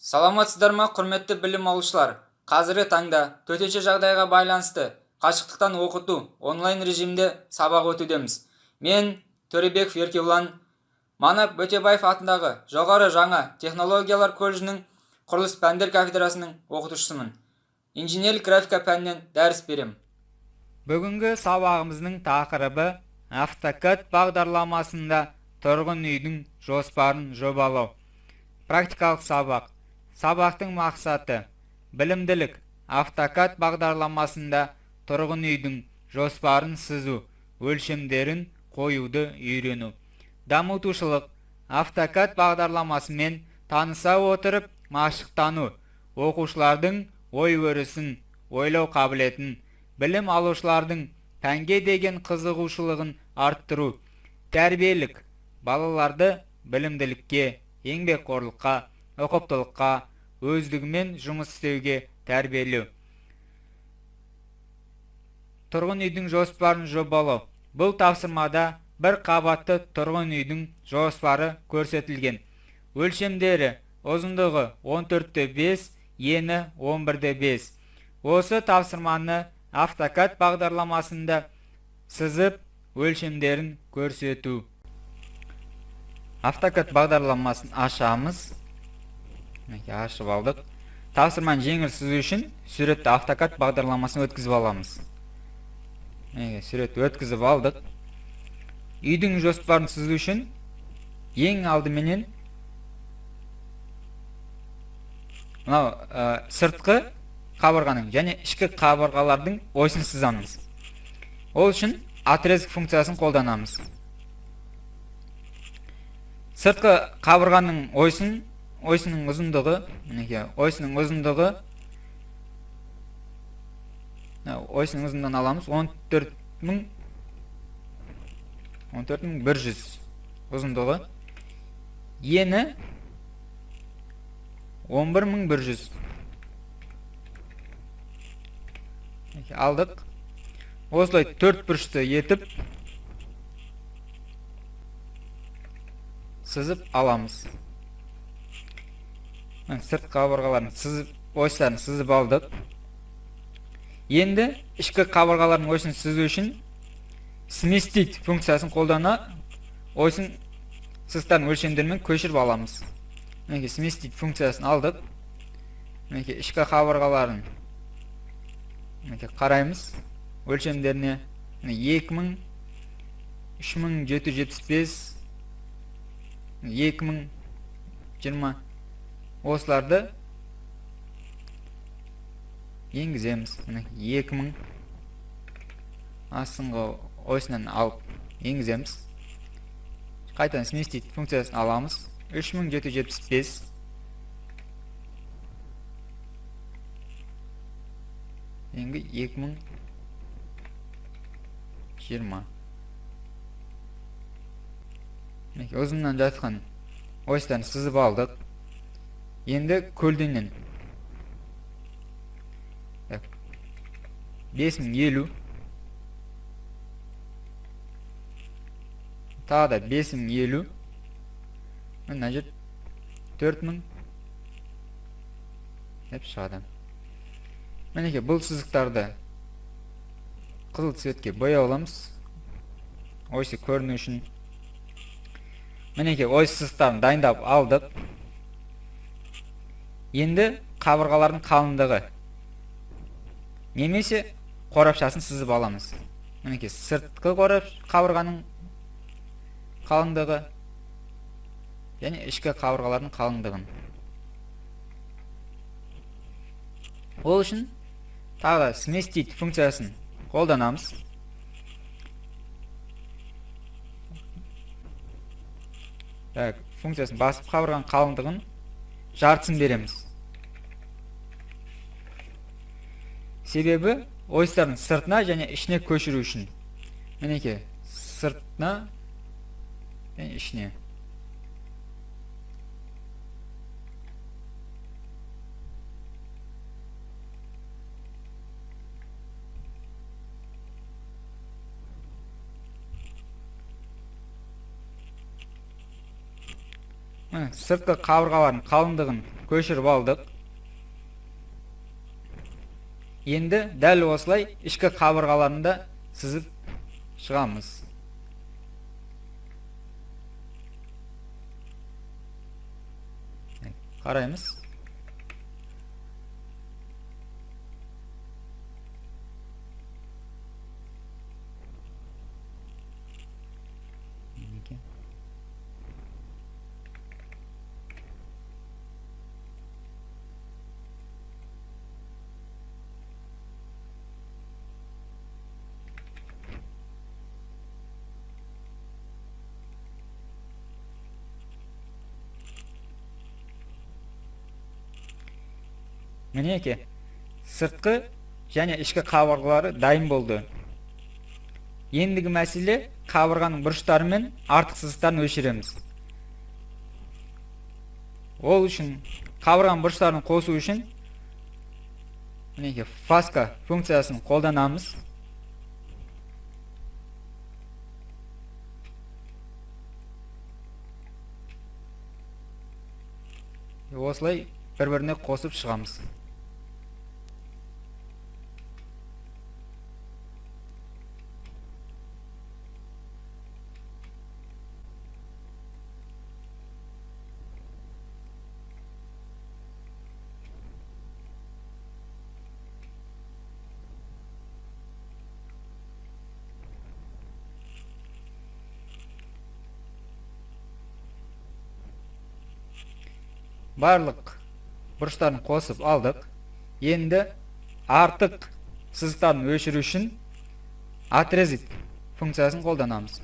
Саламатсыздар ма, құрметті білім алушылар? Қазіргі таңда төтенше жағдайға байланысты қашықтықтан оқыту онлайн режимде сабақ өтудеміз. Мен Төребеков Еркебұлан, Манап Бөтебаев атындағы жоғары жаңа технологиялар колледжінің құрылыс пәндер кафедрасының оқытушысымын. Инженерлік графика пәнінен дәріс берем. Бүгінгі сабағымыздың тақырыбы AutoCAD бағдарламасында тұрғын үйдің жоспарын жобалау. Практикалық сабақ. Сабақтың мақсаты білімділік. AutoCAD бағдарламасында тұрғын үйдің жоспарын сызу, өлшемдерін қоюды үйрену. Дамытушылық. AutoCAD бағдарламасымен таныса отырып машықтану, оқушылардың ой-өрісін, ойлау қабілетін, білім алушылардың пәнге деген қызығушылығын арттыру. Тәрбиелік. Балаларды білімділікке, еңбекқорлыққа, ұқыптылыққа, өздігімен жұмыс істеуге тәрбиелеу. Тұрғын үйдің жоспарын жобалау. Бұл тапсырмада бір қабатты тұрғын үйдің жоспары көрсетілген. Өлшемдері: ұзындығы 14:5, ені 11:5. Осы тапсырманы AutoCAD бағдарламасында сызып, өлшемдерін көрсету. AutoCAD бағдарламасын ашамыз. Ашып алдық. Тапсырманы жеңіл сызу үшін суретті AutoCAD бағдарламасын өткізіп аламыз. Сурет өткізіп алдық. Үйдің жоспарын сызу үшін ең алдыменен сыртқы қабырғаның және ішкі қабырғалардың ойсын сызамыз. Ол үшін отрезок функциясын қолданамыз. Сыртқы қабырғаның ойсының ұзындығы, ойсының ұзындығын аламыз. 14.100 ұзындығы. Ені 11.100. Алдық. Осылай 4 бұрышты етіп сызып аламыз. Сырт қабырғаларын ойыстарын сызып алдық. Енді ішкі қабырғалардың ойсын сызу үшін сместить функциясын қолдана ойсын сызықтарын өлшемдермен көшіріп аламыз. Сместить функциясын алдық. Ішкі қабырғаларын қараймыз. Өлшемдеріне 2000, 3775, 2020 осыларды енгіземіз. 2000 астыңғы ойсынан алып енгіземіз. Қайтадан сместить функциясын аламыз. 3775 енді 2020 ұзыннан жатқан ойыстарын сызып алдық. Енді көлденең 5050, тағы да 5050, мына жер 4000 деп шығады. Мінекей бұл сызықтарды қызыл цветке бояуламыз. Ойсы көріну үшін. Мінекей ойсы сызықтарын дайындап алдық. Енді қабырғалардың қалыңдығы немесе қорапшасын сызып аламыз. Мінекей сыртқы қабырғаның қалыңдығы және ішкі қабырғалардың қалыңдығын. Ол үшін тағы да сместить функциясын қолданамыз. Функциясын басып қабырғаның қалыңдығын жартысын береміз. Себебі ойыстардың сыртына және ішіне көшіру үшін. Мінекей сыртына және ішіне. Сыртқы қабырғалардың қалыңдығын көшіріп алдық. Енді дәл осылай ішкі қабырғаларында сызып шығамыз. Қараймыз. Мінеке, сыртқы және ішкі қабырғалары дайын болды. Ендігі мәселе қабырғаның бұрыштары мен артық сызықтарын өшіреміз. Ол үшін қабырғаның бұрыштарын қосу үшін мінеке фаска функциясын қолданамыз. Осылай бір-біріне қосып шығамыз. Барлық бұрыштарын қосып алдық. Енді артық сызықтарын өшіру үшін отрезать функциясын қолданамыз.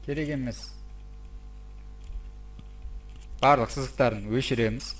Керек емес. Барлық сызықтарын өшіреміз.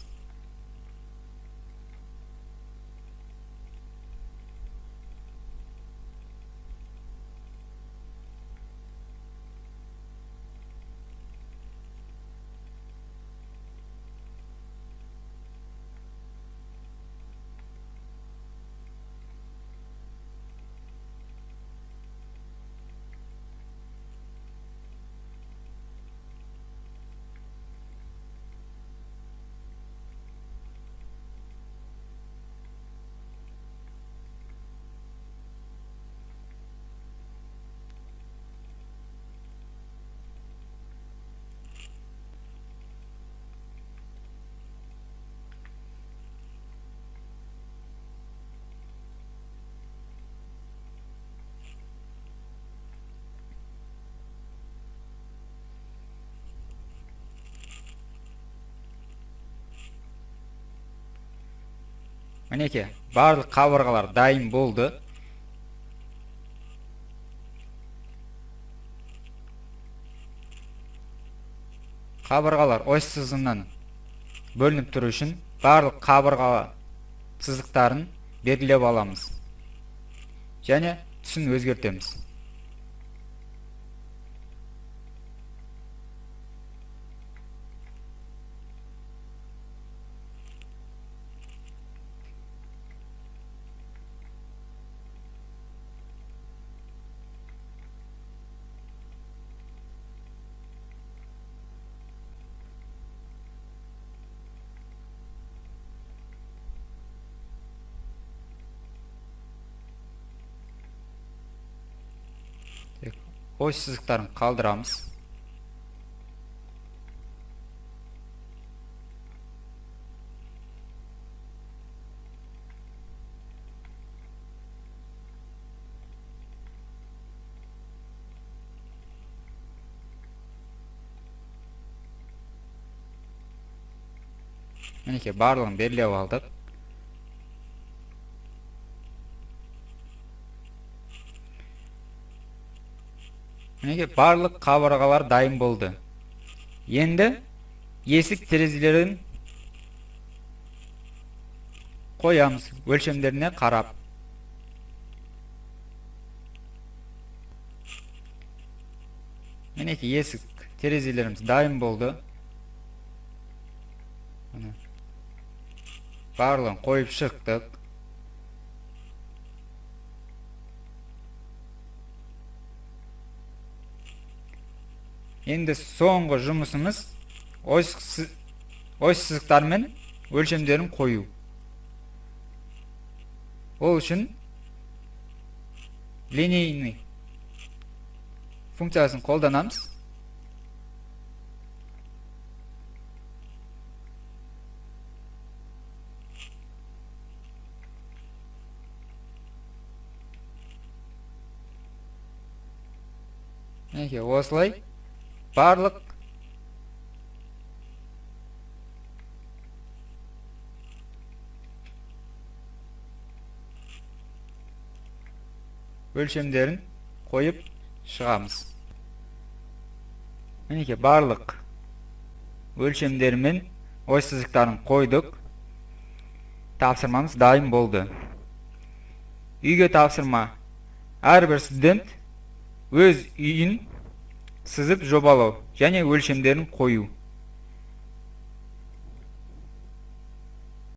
Мінеке, барлық қабырғалар дайын болды. Қабырғалар ось сызығынан бөлініп тұру үшін барлық қабырға сызықтарын белгілеп аламыз. Және түсін өзгертеміз. Ось сызықтарын қалдырамыз. Мінеке, барлығын белгілеп алдық. Мінекей барлық қабырғалар дайын болды. Енді есік терезелерін қоямыз, өлшемдеріне қарап. Мінекей есік терезелеріміз дайын болды. Барлығын қойып шықтық. Енді соңғы жұмысымыз ой сызықтар мен өлшемдерін қою. Ол үшін линейный функциясын қолданамыз. Мінекей осылай барлық өлшемдерін қойып шығамыз. Мінекей барлық өлшемдермен ой сызықтарын қойдық. Тапсырмамыз дайын болды. Үйге тапсырма: әрбір студент өз үйін сызып жобалау және өлшемдерін қою.